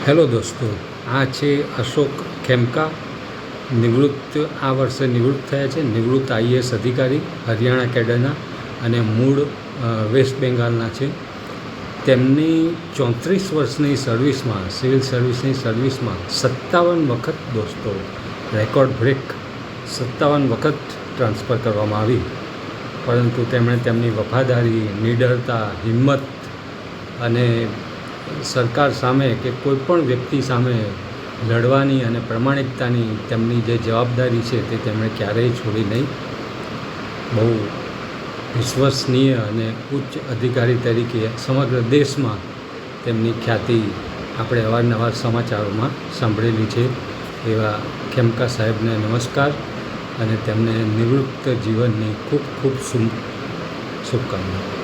Hello દોસ્તો, આ છે અશોક ખેમકા. આ વર્ષે નિવૃત્ત થયા છે. નિવૃત્ત આઈએએસ અધિકારી, હરિયાણા કેડરના અને મૂળ વેસ્ટ બેંગાલના છે. તેમની 34 વર્ષની સર્વિસમાં, સિવિલ સર્વિસની સર્વિસમાં 57 વખત દોસ્તો રેકોર્ડ બ્રેક 57 વખત ટ્રાન્સફર કરવામાં આવી. પરંતુ તેમણે તેમની વફાદારી, નીડરતા, હિંમત અને સરકાર સામે કે કોઈ પણ વ્યક્તિ સામે લડવાની અને પ્રમાણિકતાની તેમની જે જવાબદારી છે તે તેમણે ક્યારેય છોડી નહીં. બહુ વિશ્વસનીય અને ઉચ્ચ અધિકારી તરીકે સમગ્ર દેશમાં તેમની ખ્યાતિ આપણે અવારનવાર સમાચારોમાં સાંભળેલી છે. એવા ખેમકા સાહેબને નમસ્કાર અને તેમને નિવૃત્ત જીવનની ખૂબ ખૂબ શુભકામનાઓ.